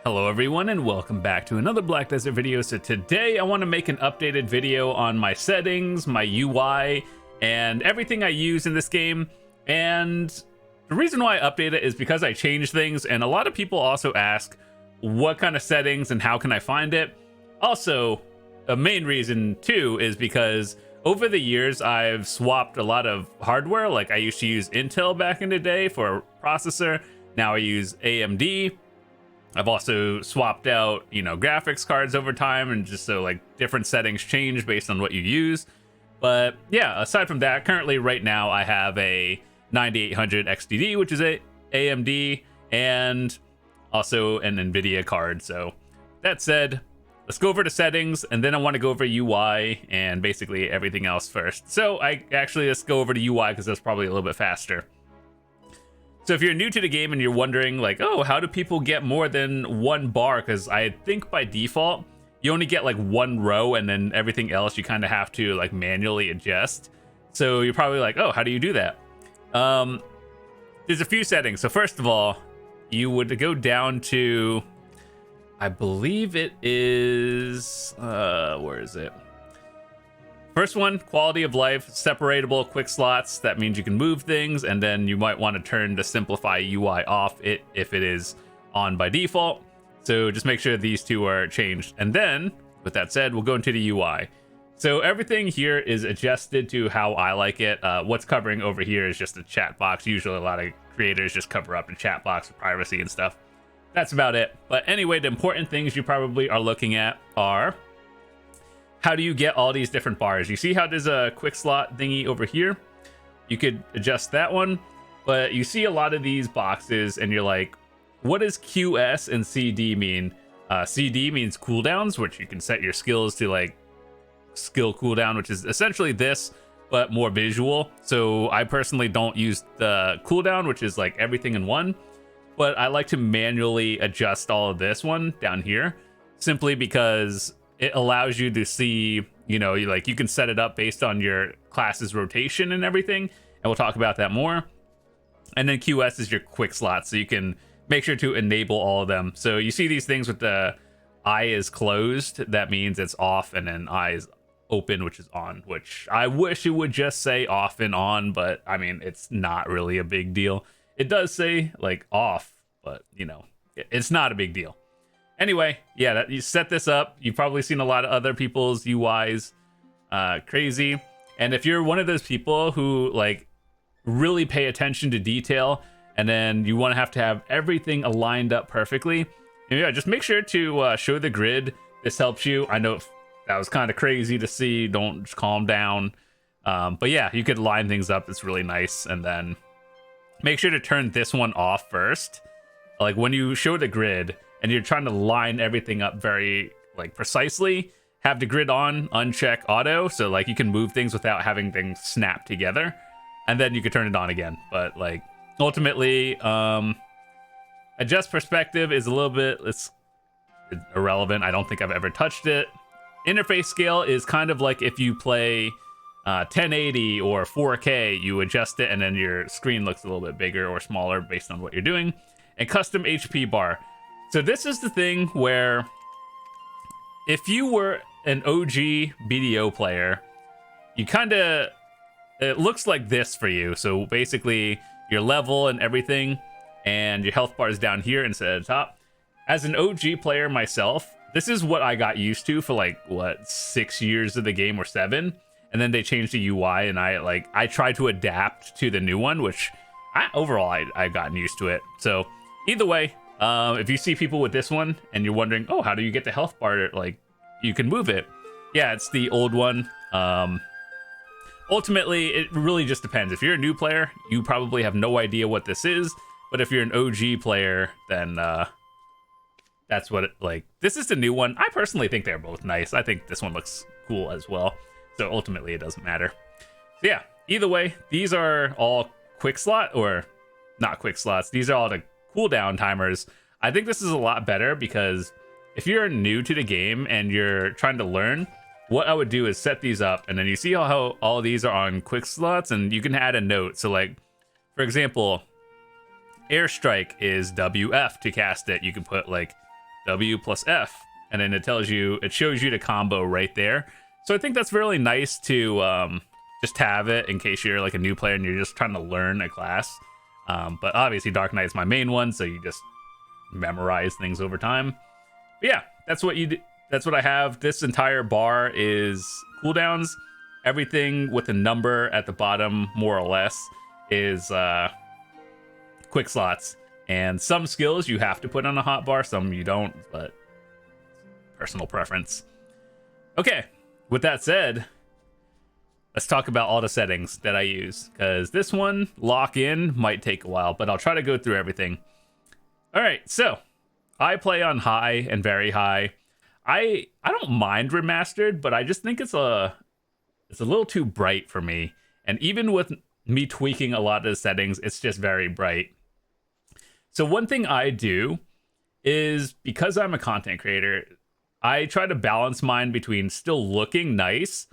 Hello everyone and welcome back to another Black Desert video. So today I want to make an updated video on my settings, my UI, and everything I use in this game. And the reason why I update it is because I changed things, and a lot of people also ask what kind of settings and how can I find it. Also, a main reason too is because over the years I've swapped a lot of hardware. Like I used to use Intel back in the day for a processor. Now I use AMD. I've also swapped out, graphics cards over time, and just so like different settings change based on what you use. But yeah, aside from that, currently right now I have a 9800 XDD, which is a AMD, and also an Nvidia card. So that said, let's go over to settings, and then I want to go over UI and basically everything else first. So let's go over to UI because that's probably a little bit faster. So if you're new to the game and you're wondering like, oh, how do people get more than one bar? Because I think by default, you only get like one row, and then everything else you kind of have to like manually adjust. So you're probably like, oh, how do you do that? There's a few settings. So first of all, you would go down to, I believe it is, where is it? First one, quality of life, separatable, quick slots. That means you can move things, and then you might want to turn the simplify UI off if it is on by default. So just make sure these two are changed. And then, with that said, we'll go into the UI. So everything here is adjusted to how I like it. What's covering over here is just a chat box. Usually a lot of creators just cover up the chat box for privacy and stuff. That's about it. But anyway, the important things you probably are looking at are, how do you get all these different bars? You see how there's a quick slot thingy over here? You could adjust that one, but you see a lot of these boxes and you're like, what does QS and CD mean? CD means cooldowns, which you can set your skills to like skill cooldown, which is essentially this, but more visual. So I personally don't use the cooldown, which is like everything in one, but I like to manually adjust all of this one down here, simply because it allows you to see, you can set it up based on your class's rotation and everything, and we'll talk about that more. And then QS is your quick slot, so you can make sure to enable all of them. So you see these things with the eye is closed, that means it's off, and then eye is open, which is on, which I wish it would just say off and on, but I mean, it's not really a big deal. It does say like off, but it's not a big deal. Anyway, yeah, you set this up. You've probably seen a lot of other people's UIs, crazy. And if you're one of those people who like really pay attention to detail, and then you want to have everything aligned up perfectly, yeah, just make sure to show the grid. This helps you. I know that was kind of crazy to see. Don't just calm down. But yeah, you could line things up. It's really nice. And then make sure to turn this one off first. Like when you show the grid and you're trying to line everything up very like precisely, have the grid on, uncheck auto, so like you can move things without having things snap together, and then you can turn it on again. But like ultimately, adjust perspective is a little bit, it's irrelevant. I don't think I've ever touched it. Interface scale is kind of like if you play 1080 or 4K, you adjust it and then your screen looks a little bit bigger or smaller based on what you're doing. And custom HP bar. So this is the thing where if you were an OG BDO player, it looks like this for you. So basically your level and everything, and your health bar is down here instead of the top. As an OG player myself, this is what I got used to for like, 6 years of the game or 7. And then they changed the UI, and I tried to adapt to the new one, which I've gotten used to it. So either way, if you see people with this one and you're wondering, oh, how do you get the health bar? Like, you can move it. Yeah, it's the old one. Ultimately, it really just depends. If you're a new player, you probably have no idea what this is. But if you're an OG player, then that's what this is the new one. I personally think they're both nice. I think this one looks cool as well. So ultimately, it doesn't matter. So yeah, either way, these are all quick slot, or not quick slots. These are all the cooldown timers. I think this is a lot better because if you're new to the game and you're trying to learn, what I would do is set these up, and then you see how all these are on quick slots, and you can add a note. So like, for example, airstrike is WF to cast it. You can put like W plus F, and then it shows you the combo right there. So I think that's really nice to just have it in case you're like a new player and you're just trying to learn a class. But obviously Dark Knight's my main one, so you just memorize things over time. But yeah, that's what you do. That's what I have. This entire bar is cooldowns. Everything with a number at the bottom, more or less, is quick slots. And some skills you have to put on a hotbar, some you don't, but personal preference. Okay, with that said, let's talk about all the settings that I use, because this one, lock in, might take a while, but I'll try to go through everything. All right, so I play on high and very high. I don't mind remastered, but I just think it's a little too bright for me. And even with me tweaking a lot of the settings, it's just very bright. So one thing I do is, because I'm a content creator, I try to balance mine between still looking nice,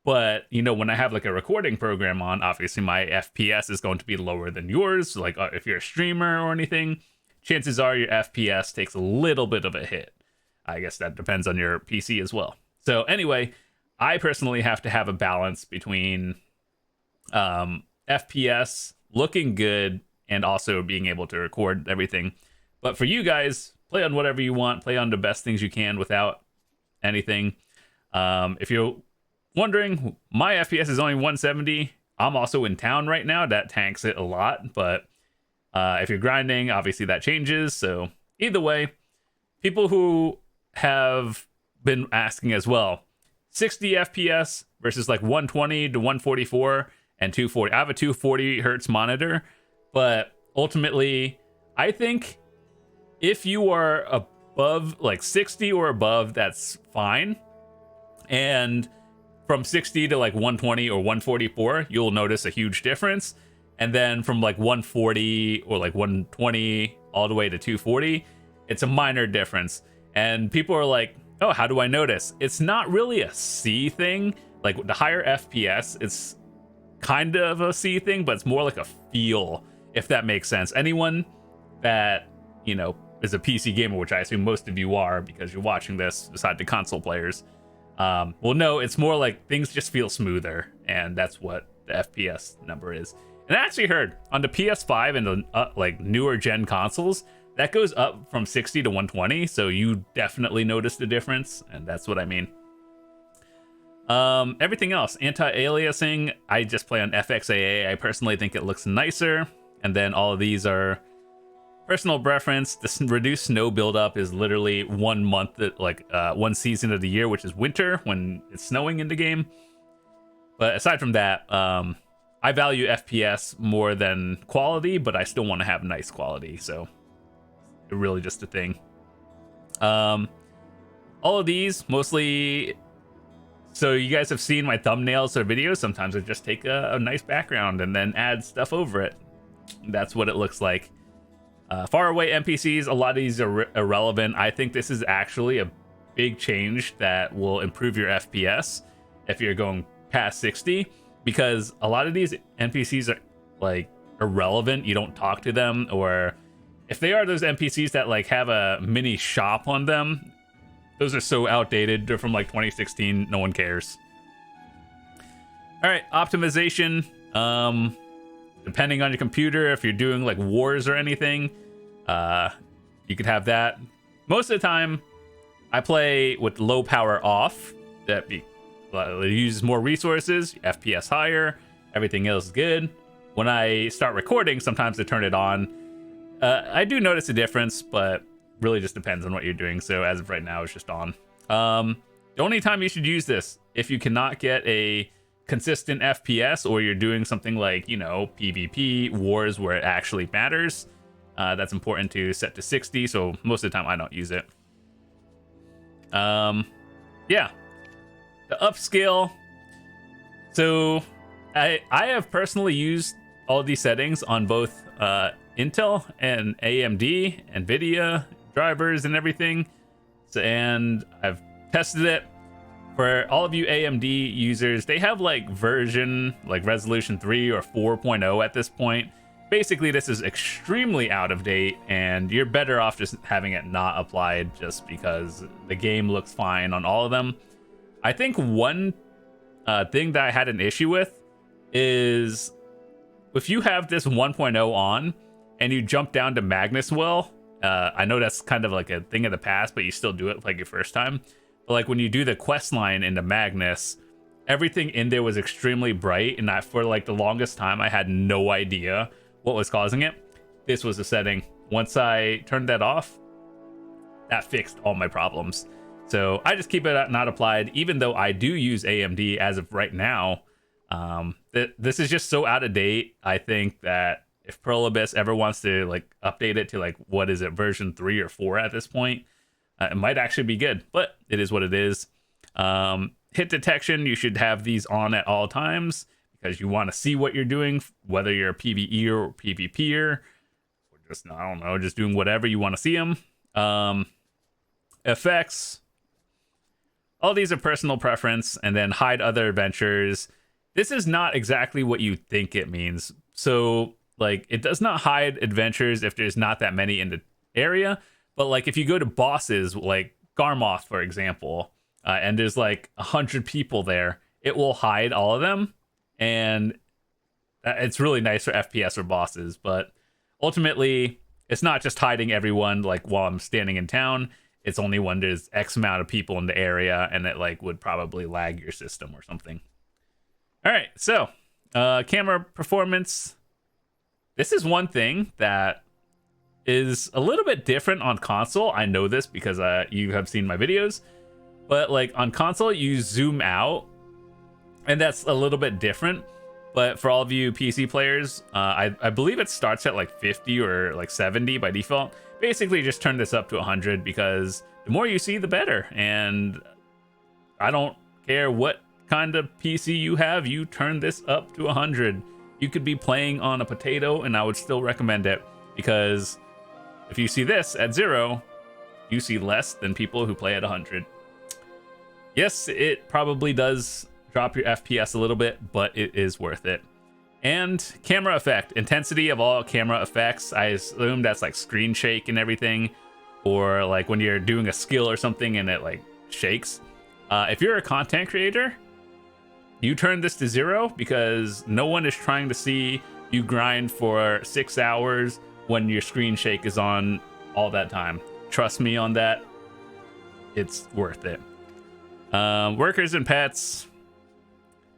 but when I have like a recording program on, obviously my FPS is going to be lower than yours. Like if you're a streamer or anything, chances are your FPS takes a little bit of a hit. I guess that depends on your PC as well. So anyway, I personally have to have a balance between FPS looking good and also being able to record everything. But for you guys, play on whatever you want, play on the best things you can without anything. If you're wondering, my FPS is only 170. I'm also in town right now. That tanks it a lot, but if you're grinding, obviously that changes. So either way, people who have been asking as well, 60 FPS versus like 120 to 144 and 240. I have a 240 hertz monitor, but ultimately, I think if you are above like 60 or above, that's fine. And from 60 to like 120 or 144, you'll notice a huge difference. And then from like 140 or like 120 all the way to 240, it's a minor difference. And people are like, oh, how do I notice? It's not really a C thing. Like the higher FPS, it's kind of a C thing, but it's more like a feel, if that makes sense. Anyone that, is a PC gamer, which I assume most of you are because you're watching this, beside the console players, well, no, it's more like things just feel smoother, and that's what the FPS number is. And I actually heard on the PS5 and the like newer gen consoles, that goes up from 60 to 120, so you definitely notice the difference, and that's what I mean. Everything else, anti-aliasing, I just play on FXAA. I personally think it looks nicer, and then all of these are personal preference. The reduced snow buildup is literally 1 month, one season of the year, which is winter when it's snowing in the game. But aside from that, I value FPS more than quality, but I still want to have nice quality, so it's really just a thing. All of these mostly, so you guys have seen my thumbnails or videos. Sometimes I just take a nice background and then add stuff over it. That's what it looks like. Far away NPCs, a lot of these are irrelevant. I think this is actually a big change that will improve your FPS if you're going past 60, because a lot of these NPCs are like irrelevant. You don't talk to them, or if they are those NPCs that like have a mini shop on them, those are so outdated. They're from like 2016. No one cares. All right, optimization. Depending on your computer, if you're doing like wars or anything, you could have that. Most of the time, I play with low power off. That uses more resources, FPS higher, everything else is good. When I start recording, sometimes I turn it on. I do notice a difference, but really just depends on what you're doing. So as of right now, it's just on. The only time you should use this, if you cannot get a consistent FPS, or you're doing something like, PvP wars where it actually matters, that's important to set to 60. So most of the time I don't use it. Yeah, the upscale. So I have personally used all of these settings on both Intel and AMD, Nvidia drivers and everything. So, and I've tested it. For all of you AMD users, they have like version, like resolution 3 or 4.0 at this point. basically this is extremely out of date, and you're better off just having it not applied just because the game looks fine on all of them. I think one thing that I had an issue with is if you have this 1.0 on and you jump down to Magnus Well, I know that's kind of like a thing of the past, but you still do it like your first time. But like when you do the quest line into Magnus, everything in there was extremely bright, and for like the longest time I had no idea what was causing it. This was the setting. Once I turned that off, that fixed all my problems. So I just keep it not applied, even though I do use AMD as of right now. This is just so out of date. I think that if Pearl Abyss ever wants to like update it to like, what is it, version 3 or 4 at this point, it might actually be good, but it is what it is. Hit detection, you should have these on at all times because you want to see what you're doing, whether you're a PvE or PvPer, or just, I don't know, just doing whatever you want to see them. Effects, all these are personal preference, and then hide other adventures. This is not exactly what you think it means. So like, it does not hide adventures if there's not that many in the area, but like if you go to bosses like Garmoth, for example, and there's like 100 people there, it will hide all of them, and it's really nice for FPS or bosses. But ultimately, it's not just hiding everyone like while I'm standing in town. It's only when there's X amount of people in the area, and it like would probably lag your system or something. All right, so camera performance. This is one thing that is a little bit different on console. I know this because you have seen my videos, but like on console, you zoom out, and that's a little bit different. But for all of you PC players, I believe it starts at like 50 or like 70 by default. Basically, just turn this up to 100 because the more you see, the better. And I don't care what kind of PC you have, you turn this up to 100. You could be playing on a potato, and I would still recommend it, because if you see this at 0, you see less than people who play at 100. Yes, it probably does drop your FPS a little bit, but it is worth it. And camera effect, intensity of all camera effects. I assume that's like screen shake and everything, or like when you're doing a skill or something and it like shakes. If you're a content creator, you turn this to 0 because no one is trying to see you grind for 6 hours when your screen shake is on all that time. Trust me on that. It's worth it. Workers and pets.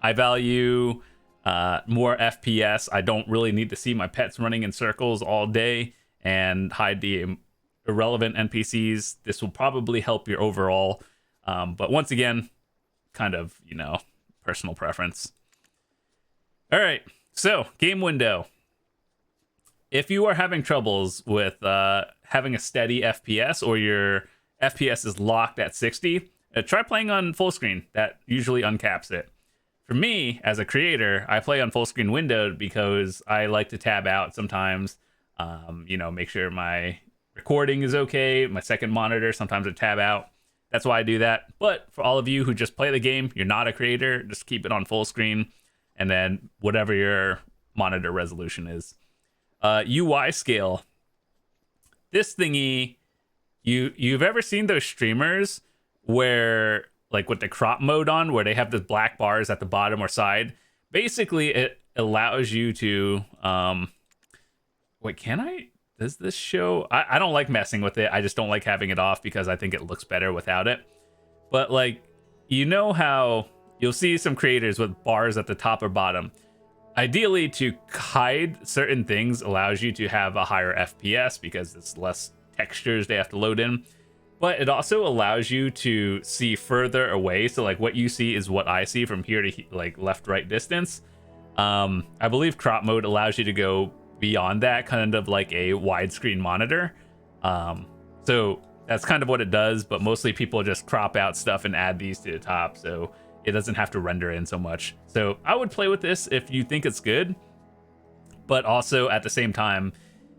I value more FPS. I don't really need to see my pets running in circles all day and hide the irrelevant NPCs. This will probably help your overall. But once again, kind of, personal preference. All right, so game window. If you are having troubles with having a steady FPS, or your FPS is locked at 60, try playing on full screen. That usually uncaps it. For me, as a creator, I play on full screen windowed because I like to tab out sometimes, make sure my recording is okay, my second monitor, sometimes I tab out. That's why I do that. But for all of you who just play the game, you're not a creator, just keep it on full screen, and then whatever your monitor resolution is. UI scale. This thingy, you've ever seen those streamers where, like with the crop mode on, where they have the black bars at the bottom or side? Basically, it allows you to, does this show? I don't like messing with it. I just don't like having it off because I think it looks better without it. But like, how you'll see some creators with bars at the top or bottom. Ideally, to hide certain things allows you to have a higher FPS because it's less textures they have to load in. But it also allows you to see further away. So like what you see is what I see from here to like left-right distance. I believe crop mode allows you to go beyond that, kind of like a widescreen monitor. So that's kind of what it does, but mostly people just crop out stuff and add these to the top, so it doesn't have to render in so much. So I would play with this if you think it's good, but also at the same time,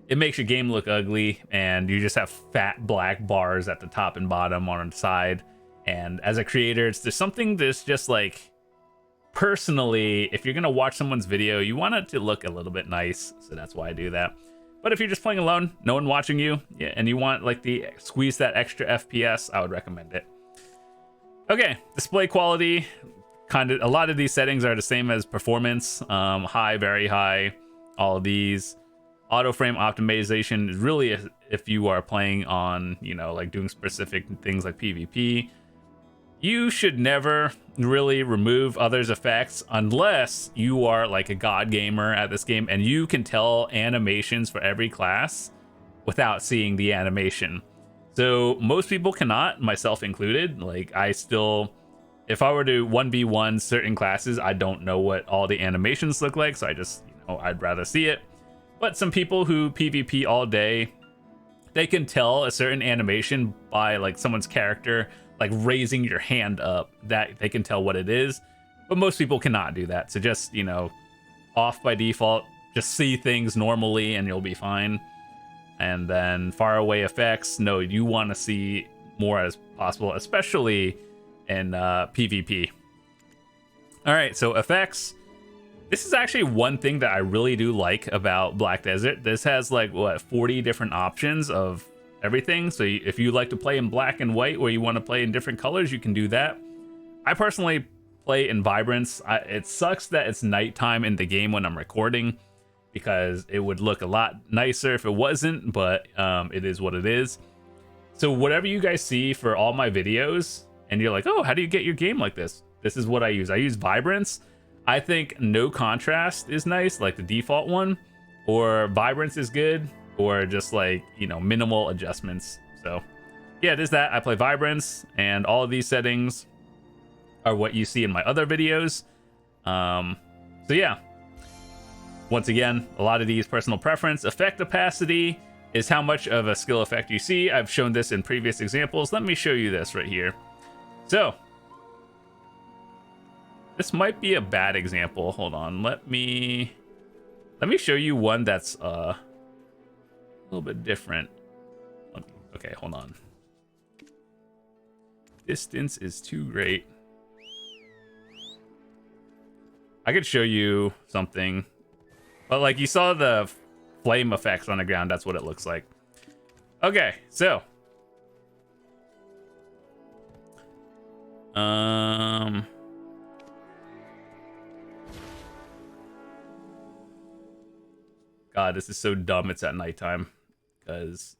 it makes your game look ugly, and you just have fat black bars at the top and bottom on the side. And as a creator, there's something that's just like, personally, if you're gonna watch someone's video, you want it to look a little bit nice, so that's why I do that. But if you're just playing alone, no one watching you, yeah, and you want like the squeeze that extra FPS, I would recommend it. Okay, display quality, kind of a lot of these settings are the same as performance, high, very high, all of these. Auto frame optimization is really if you are playing on, you know, like doing specific things like PvP. You should never really remove others' effects unless you are like a god gamer at this game and you can tell animations for every class without seeing the animation. So most people cannot, myself included. Like I still, if I were to 1v1 certain classes, I don't know what all the animations look like, so I just, you know, I'd rather see it. But some people who PvP all day, they can tell a certain animation by like someone's character like raising your hand up, that they can tell what it is. But most people cannot do that. So just, you know, off by default, just see things normally and you'll be fine. And then far away effects, no, you want to see more as possible, especially in PvP. All right, so effects. This is actually one thing that I really do like about Black Desert. This has like, what, 40 different options of everything. So if you like to play in black and white or you want to play in different colors, you can do that. I personally play in vibrance. It sucks that it's nighttime in the game when I'm recording, because it would look a lot nicer if it wasn't, but it is what it is. So whatever you guys see for all my videos and you're like, oh, how do you get your game like this? This is what I use. I use vibrance. I think no contrast is nice, like the default one, or vibrance is good, or just like, you know, minimal adjustments. So yeah, it is that. I play vibrance, and all of these settings are what you see in my other videos. So yeah, once again, a lot of these personal preference. Effect opacity is how much of a skill effect you see. I've shown this in previous examples. Let me show you this right here. So this might be a bad example. Hold on. Let me show you one that's a little bit different. Okay, hold on. Distance is too great. I could show you something, but like you saw the flame effects on the ground, that's what it looks like. Okay, so God, this is so dumb it's at nighttime, because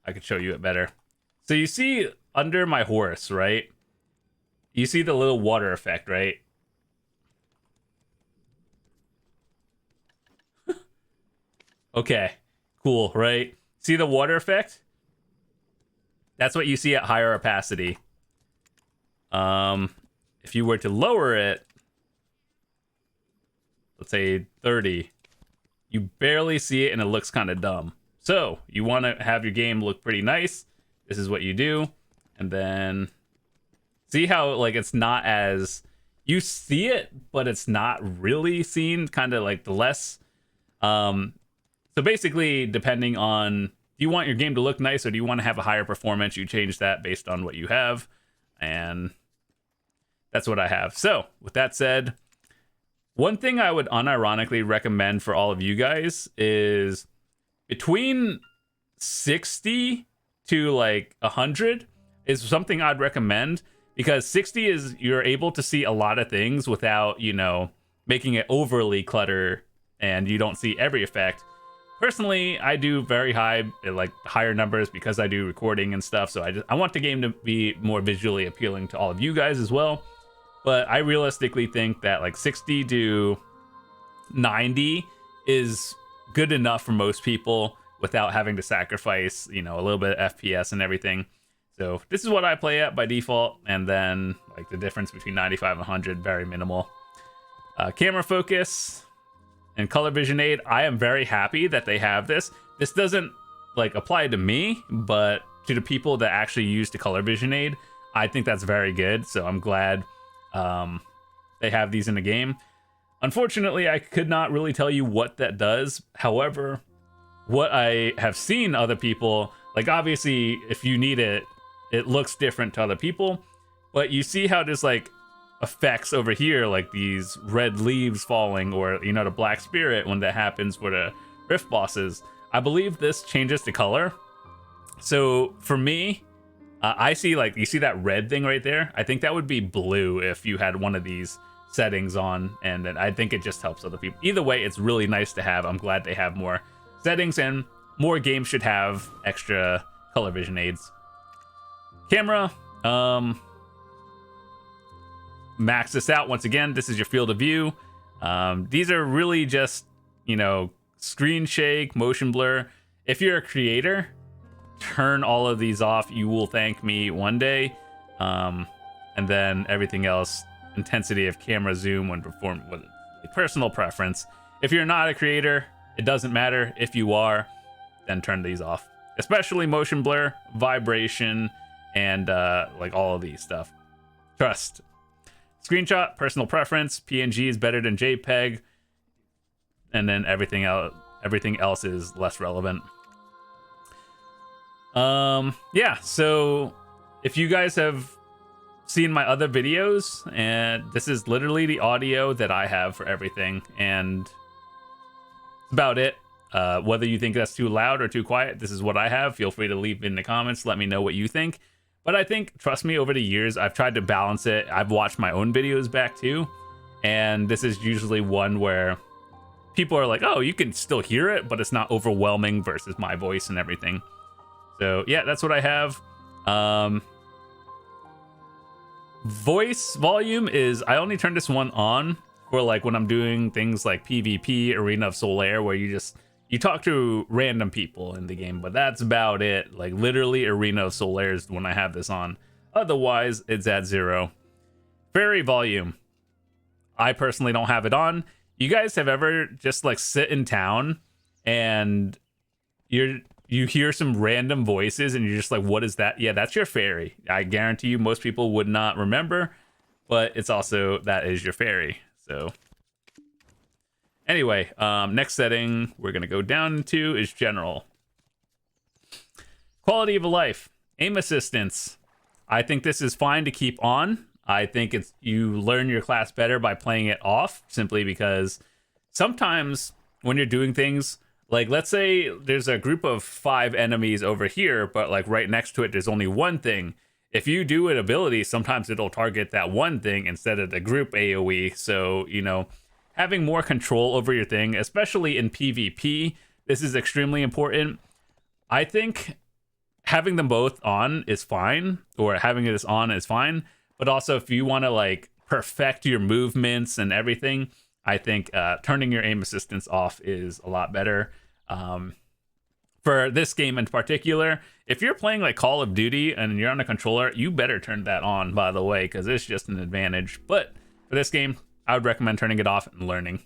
I could show you it better. So you see under my horse, right? You see the little water effect, right? Okay, cool, right? See the water effect? That's what you see at higher opacity. If you were to lower it, let's say 30, you barely see it and it looks kind of dumb. So you want to have your game look pretty nice. This is what you do. And then see how like it's not as, you see it, but it's not really seen, kind of like the less. So basically, depending on, do you want your game to look nice or do you want to have a higher performance, you change that based on what you have. And that's what I have. So with that said, one thing I would unironically recommend for all of you guys is between 60 to like 100 is something I'd recommend, because 60 is you're able to see a lot of things without, you know, making it overly clutter and you don't see every effect. Personally, I do very high, like higher numbers, because I do recording and stuff. So I want the game to be more visually appealing to all of you guys as well. But I realistically think that like 60 to 90 is good enough for most people without having to sacrifice, you know, a little bit of FPS and everything. So this is what I play at by default. And then like the difference between 95 and 100, very minimal. Camera focus and color vision aid, I am very happy that they have this. This doesn't like apply to me, but to the people that actually use the color vision aid, I think that's very good. So I'm glad they have these in the game. Unfortunately, I could not really tell you what that does. However, what I have seen other people, like obviously if you need it, it looks different to other people, but you see how there's like effects over here, like these red leaves falling, or the black spirit when that happens with the rift bosses. I believe this changes the color. So for me, I see, like, you see that red thing right there? I think that would be blue if you had one of these settings on, and then I think it just helps other people. Either way, it's really nice to have. I'm glad they have more settings, and more games should have extra color vision aids. Camera, max this out. Once again, this is your field of view. These are really just, screen shake, motion blur. If you're a creator, turn all of these off. You will thank me one day. And then everything else, intensity of camera zoom when performed with personal preference. If you're not a creator, it doesn't matter. If you are, then turn these off, especially motion blur, vibration, and like all of these stuff. Trust. Screenshot, personal preference. PNG is better than JPEG, and then everything else is less relevant. Yeah, so if you guys have seen my other videos, and this is literally the audio that I have for everything, and that's about it. Whether you think that's too loud or too quiet, this is what I have. Feel free to leave in the comments, let me know what you think. But I think, trust me, over the years, I've tried to balance it. I've watched my own videos back too, and this is usually one where people are like, oh, you can still hear it, but it's not overwhelming versus my voice and everything. So yeah, that's what I have. Voice volume is, I only turn this one on for like when I'm doing things like PvP, Arena of Solaire, where you talk to random people in the game, but that's about it. Like literally Arena of Solaire is when I have this on. Otherwise, it's at 0. Fairy volume, I personally don't have it on. You guys have ever just like sit in town and you hear some random voices and you're just like, what is that? Yeah, that's your fairy. I guarantee you most people would not remember, but it's also, that is your fairy. So anyway, next setting we're going to go down to is general. Quality of life, aim assistance. I think this is fine to keep on. I think you learn your class better by playing it off, simply because sometimes when you're doing things, like let's say there's a group of 5 enemies over here, but like right next to it there's only one thing. If you do an ability, sometimes it'll target that one thing instead of the group AoE. So, having more control over your thing, especially in PvP, this is extremely important. I think having them both on is fine, or having this on is fine. But also if you want to like perfect your movements and everything, I think turning your aim assistance off is a lot better. For this game in particular, if you're playing like Call of Duty and you're on a controller, you better turn that on, by the way, because it's just an advantage. But for this game, I would recommend turning it off and learning.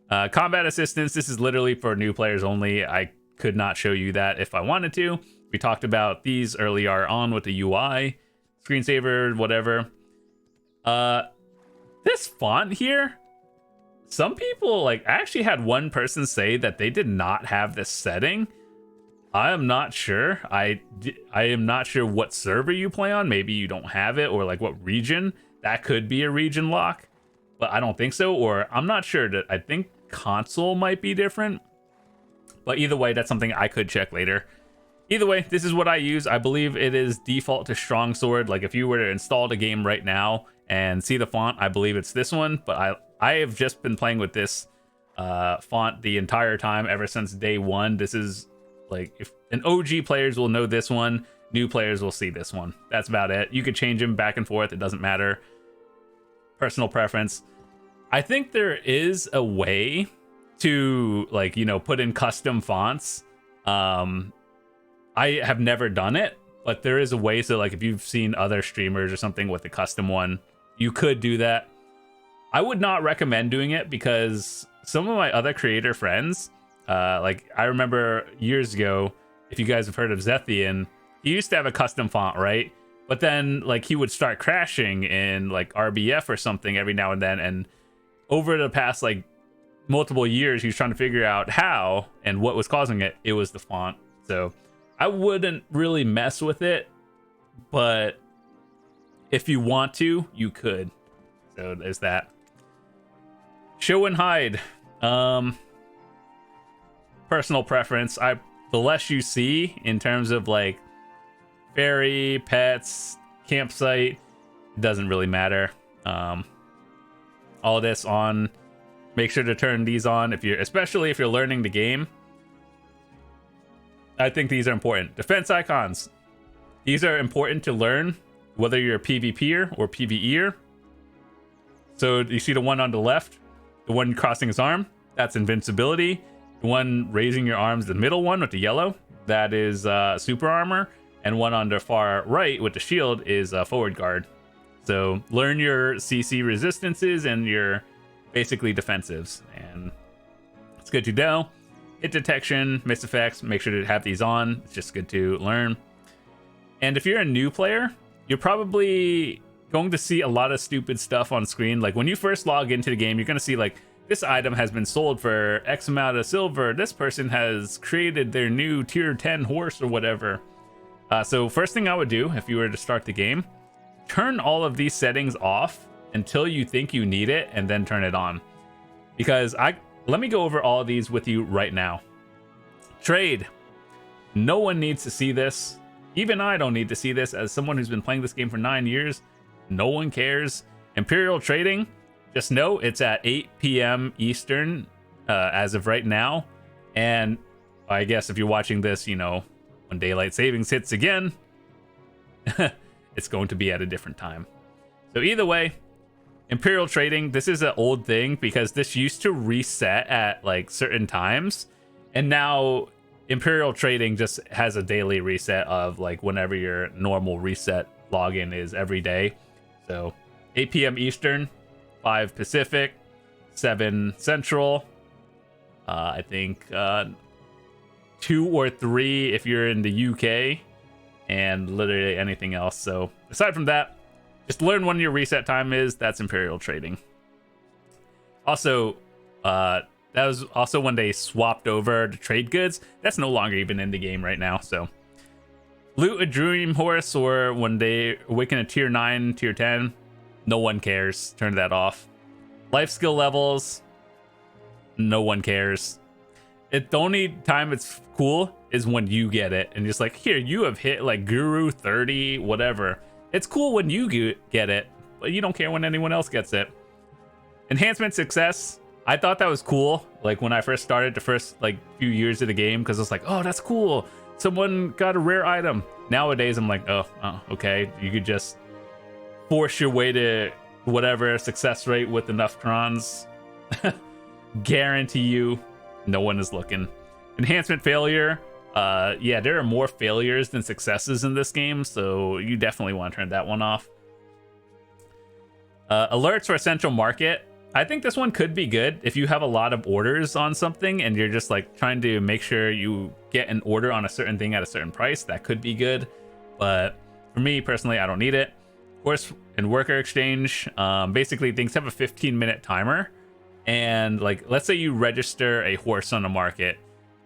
Combat assistance, this is literally for new players only. I could not show you that if I wanted to. We talked about these earlier on with the UI, screensaver, whatever. This font here, some people, like, I actually had one person say that they did not have this setting. I am not sure. I am not sure what server you play on. Maybe you don't have it, or like what region. That could be a region lock, but I don't think so. Or I'm not sure. I think console might be different. But either way, that's something I could check later. Either way, this is what I use. I believe it is default to Strong Sword. Like if you were to install the game right now and see the font, I believe it's this one. But I have just been playing with this font the entire time ever since day one. This is like, if an OG players will know this one, new players will see this one. That's about it. You could change them back and forth. It doesn't matter. Personal preference. I think there is a way to, like, put in custom fonts. I have never done it, but there is a way. So like if you've seen other streamers or something with a custom one, you could do that. I would not recommend doing it because some of my other creator friends, like I remember years ago, if you guys have heard of Zethian, he used to have a custom font, right? But then like he would start crashing in like RBF or something every now and then. And over the past like multiple years, he was trying to figure out how and what was causing it. It was the font. So I wouldn't really mess with it, but if you want to, you could. So there's that. Show and hide. Personal preference. The less you see in terms of like fairy, pets, campsite, it doesn't really matter. All this on. Make sure to turn these on especially if you're learning the game. I think these are important. Defense icons. These are important to learn whether you're a PvPer or PvEer. So you see the one on the left, the one crossing his arm, that's invincibility. The one raising your arms, the middle one with the yellow, that is super armor. And one on the far right with the shield is forward guard. So learn your CC resistances and your basically defensives. And it's good to know. Hit detection, miss effects, make sure to have these on. It's just good to learn. And if you're a new player, you're probably going to see a lot of stupid stuff on screen. Like when you first log into the game, you're going to see like, this item has been sold for X amount of silver. This person has created their new tier 10 horse or whatever. So first thing I would do if you were to start the game, turn all of these settings off until you think you need it and then turn it on. Because let me go over all of these with you right now. Trade. No one needs to see this. Even I don't need to see this as someone who's been playing this game for 9 years. No one cares. Imperial trading. Just know it's at 8 p.m. Eastern as of right now. And I guess if you're watching this, you know, when daylight savings hits again, it's going to be at a different time. So either way, Imperial trading, this is an old thing because this used to reset at like certain times. And now Imperial trading just has a daily reset of like whenever your normal reset login is every day. So 8 p.m. Eastern, 5 Pacific, 7 Central. I think 2 or 3 if you're in the UK, and literally anything else. So aside from that, just learn when your reset time is. That's Imperial trading. Also, that was also when they swapped over to trade goods. That's no longer even in the game right now. So loot a dream horse, or when they awaken a tier 9, tier 10, no one cares. Turn that off. Life skill levels, no one cares. The only time it's cool is when you get it and just like, here, you have hit like Guru 30, whatever. It's cool when you get it, but you don't care when anyone else gets it. Enhancement success. I thought that was cool. Like when I first started the first like few years of the game, because it's like, oh, that's cool. Someone got a rare item. Nowadays, I'm like, oh, okay. You could just force your way to whatever success rate with enough crons. Guarantee you, no one is looking. Enhancement failure. Yeah, there are more failures than successes in this game, so you definitely want to turn that one off. Alerts for Essential Market. I think this one could be good if you have a lot of orders on something and you're just like trying to make sure you get an order on a certain thing at a certain price. That could be good, but for me personally, I don't need it. Horse and worker exchange. Basically, things have a 15-minute timer, and like let's say you register a horse on the market.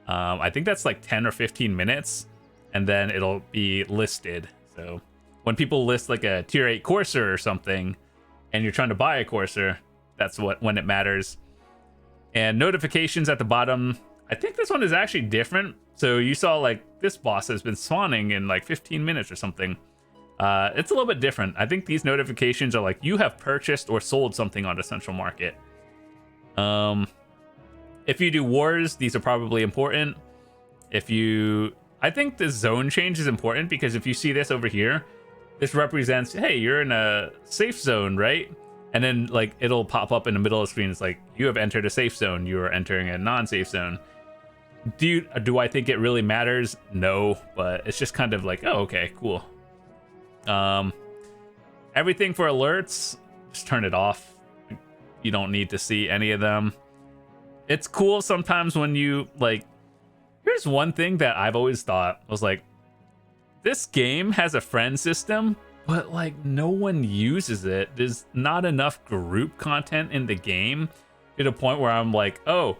I think that's like 10 or 15 minutes, and then it'll be listed. So when people list like a tier 8 courser or something, and you're trying to buy a courser, that's when it matters. And notifications at the bottom. I think this one is actually different. So you saw like this boss has been spawning in like 15 minutes or something. It's a little bit different. I think these notifications are like you have purchased or sold something on the central market. If you do wars, these are probably important. I think the zone change is important because if you see this over here, this represents, hey, you're in a safe zone, right? And then like it'll pop up in the middle of the screen. It's like you have entered a safe zone. You are entering a non-safe zone. Do I think it really matters? No, but it's just kind of like, oh, okay, cool. Everything for alerts, just turn it off. You don't need to see any of them. It's cool sometimes when you like. Here's one thing that I've always thought was like, this game has a friend system, but like no one uses it. There's not enough group content in the game to the point where I'm like, oh,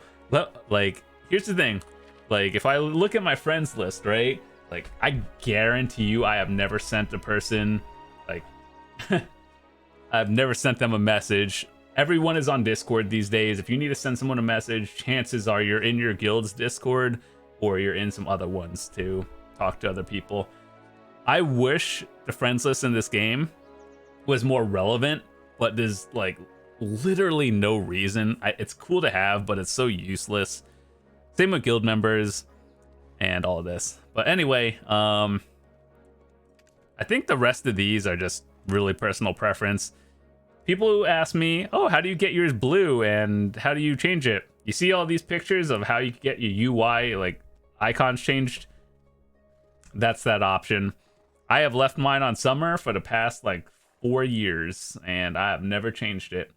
like here's the thing. Like if I look at my friends list, right? Like I guarantee you I have never sent a person like I've never sent them a message. Everyone is on Discord these days. If you need to send someone a message, chances are you're in your guild's Discord or you're in some other ones to talk to other people. I wish the friends list in this game was more relevant, but there's like literally no reason. It's cool to have, but it's so useless. Same with guild members and all of this. But anyway, I think the rest of these are just really personal preference. People who ask me, oh, how do you get yours blue and how do you change it? You see all these pictures of how you get your UI, like icons changed? That's that option. I have left mine on summer for the past like 4 years and I have never changed it.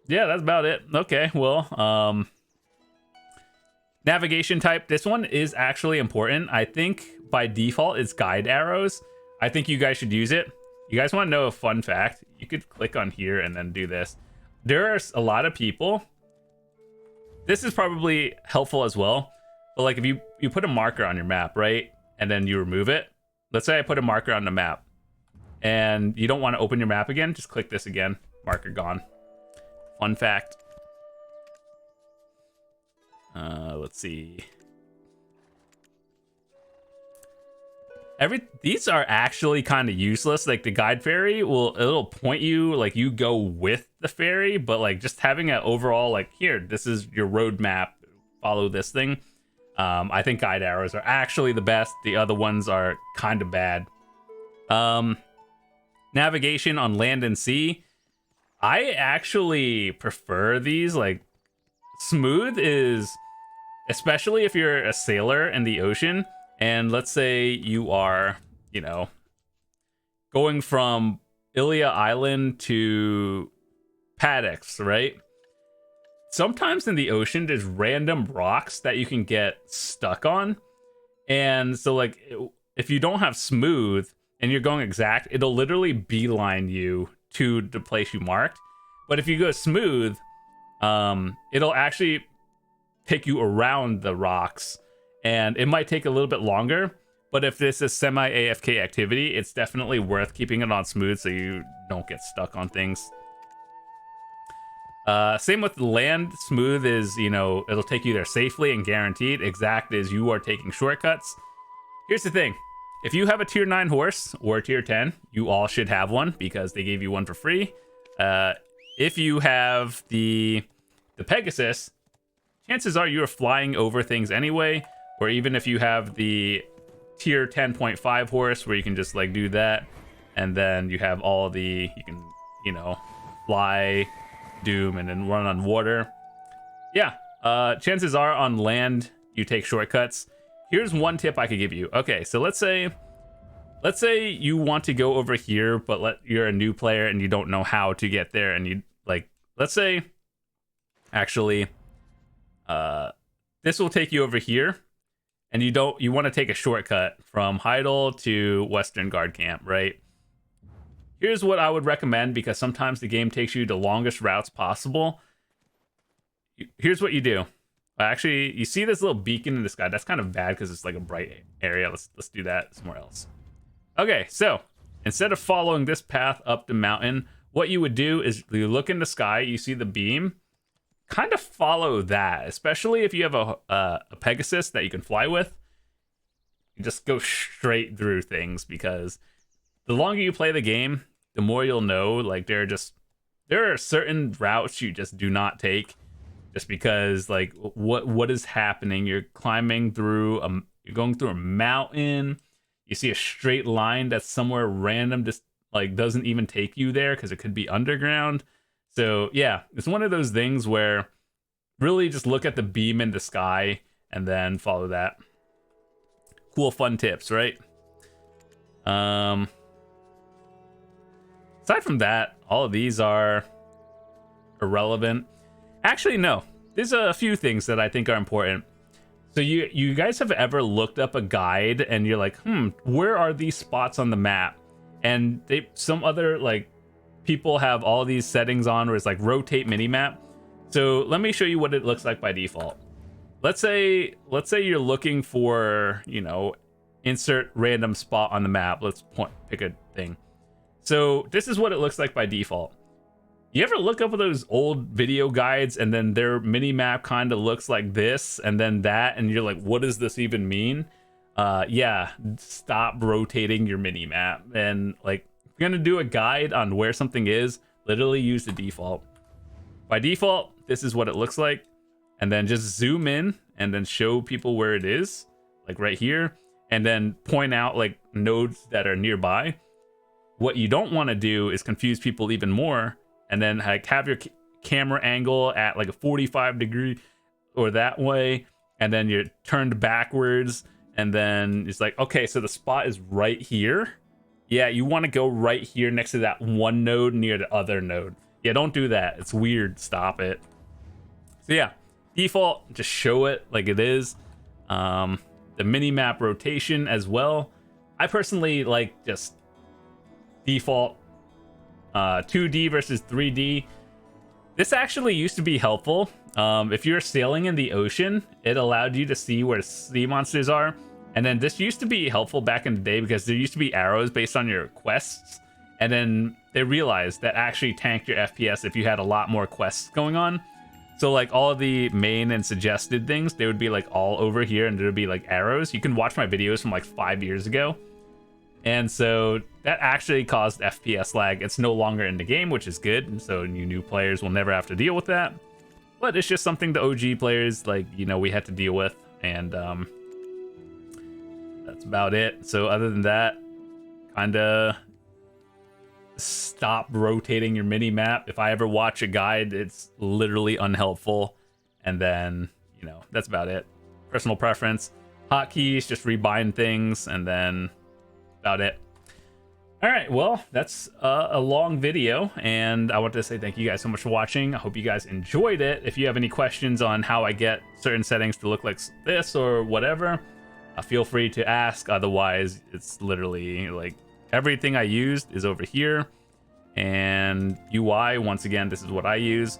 Yeah, that's about it. Okay, well, navigation type. This one is actually important. I think by default it's guide arrows. I think you guys should use it. You guys want to know a fun fact? You could click on here and then do this. There are a lot of people. This is probably helpful as well. But like if you put a marker on your map, right? And then you remove it. Let's say I put a marker on the map and you don't want to open your map again. Just click this again. Marker gone. Fun fact. Let's see. These are actually kind of useless. Like the guide fairy it'll point you, like you go with the fairy, but like just having an overall like, here, this is your roadmap, follow this thing. I think guide arrows are actually the best. The other ones are kind of bad. Navigation on land and sea. I actually prefer these. Like smooth is, especially if you're a sailor in the ocean. And let's say you are, you know, going from Ilia Island to Paddocks, right? Sometimes in the ocean, there's random rocks that you can get stuck on. And so, like, if you don't have smooth and you're going exact, it'll literally beeline you to the place you marked. But if you go smooth, it'll actually take you around the rocks. And it might take a little bit longer, but if this is semi-AFK activity, it's definitely worth keeping it on smooth so you don't get stuck on things. Same with land. Smooth is, you know, it'll take you there safely and guaranteed. Exact is you are taking shortcuts. Here's the thing. If you have a tier 9 horse or a tier 10, you all should have one because they gave you one for free. If you have the Pegasus, chances are you're flying over things anyway. Or even if you have the tier 10.5 horse where you can just like do that. And then you have all you can, you know, fly, doom, and then run on water. Yeah, chances are on land, you take shortcuts. Here's one tip I could give you. Okay, so let's say you want to go over here, but you're a new player and you don't know how to get there. And you like, let's say, actually, this will take you over here. And you want to take a shortcut from Heidel to Western Guard Camp, right? Here's what I would recommend because sometimes the game takes you the longest routes possible. Here's what you do. Actually, you see this little beacon in the sky. That's kind of bad because it's like a bright area. Let's do that somewhere else. Okay, so instead of following this path up the mountain, what you would do is you look in the sky, you see the beam. Kind of follow that, especially if you have a Pegasus that you can fly with. You just go straight through things because the longer you play the game, the more you'll know. Like there are certain routes you just do not take, just because like what is happening? You're climbing through you're going through a mountain. You see a straight line that's somewhere random, just like doesn't even take you there because it could be underground. So yeah, it's one of those things where really just look at the beam in the sky and then follow that. Cool, fun tips, right? Aside from that, all of these are irrelevant. Actually, no. There's a few things that I think are important. So you guys have ever looked up a guide and you're like, where are these spots on the map? And some other like people have all these settings on where it's like rotate minimap. So let me show you what it looks like by default. Let's say you're looking for, you know, insert random spot on the map. Let's pick a thing. So this is what it looks like by default. You ever look up those old video guides and then their mini map kind of looks like this and then that, and you're like, what does this even mean? Yeah, stop rotating your mini map. And like, if you're gonna do a guide on where something is, literally use the default. By default, this is what it looks like. And then just zoom in and then show people where it is, like right here, and then point out like nodes that are nearby. What you don't want to do is confuse people even more, and then like have your camera angle at like a 45 degree or that way, and then you're turned backwards, and then it's like, okay, so the spot is right here. Yeah, you want to go right here next to that one node near the other node. Yeah, don't do that. It's weird. Stop it. So yeah, default, just show it like it is. The mini-map rotation as well. I personally like just default 2D versus 3D. This actually used to be helpful. If you're sailing in the ocean, it allowed you to see where sea monsters are. And then this used to be helpful back in the day because there used to be arrows based on your quests. And then they realized that actually tanked your FPS if you had a lot more quests going on. So like all of the main and suggested things, they would be like all over here, and there would be like arrows. You can watch my videos from like 5 years ago. And so that actually caused FPS lag. It's no longer in the game, which is good. And so you new players will never have to deal with that. But it's just something the OG players, like, you know, we had to deal with. And that's about it. So other than that, kind of stop rotating your mini map. If I ever watch a guide, it's literally unhelpful. And then, you know, that's about it. Personal preference. Hotkeys, just rebind things, and then about it. All right, well, that's a long video, and I want to say thank you guys so much for watching. I hope you guys enjoyed it. If you have any questions on how I get certain settings to look like this or whatever, feel free to ask. Otherwise, it's literally like everything I used is over here. And UI, once again, this is what I use.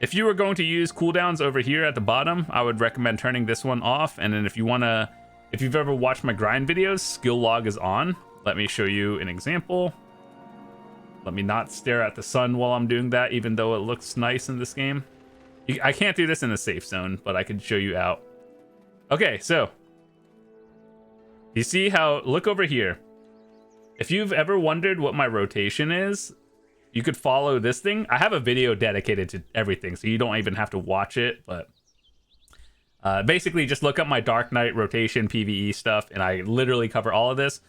If you were going to use cooldowns over here at the bottom, I would recommend turning this one off. And then if you've ever watched my grind videos, skill log is on. Let me show you an example. Let me not stare at the sun while I'm doing that, even though it looks nice in this game. I can't do this in the safe zone, but I could show you out. Okay, so you see how, look over here. If you've ever wondered what my rotation is, you could follow this thing. I have a video dedicated to everything, so you don't even have to watch it, but basically just look up my Dark Knight rotation PvE stuff, and I literally cover all of this.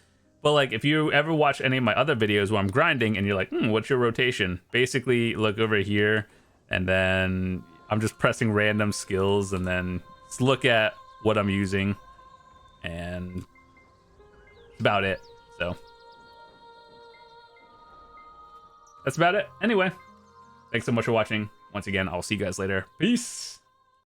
But like, if you ever watch any of my other videos where I'm grinding and you're like, what's your rotation? Basically look over here, and then I'm just pressing random skills, and then just look at what I'm using, and that's about it. So that's about it. Anyway, thanks so much for watching. Once again, I'll see you guys later. Peace.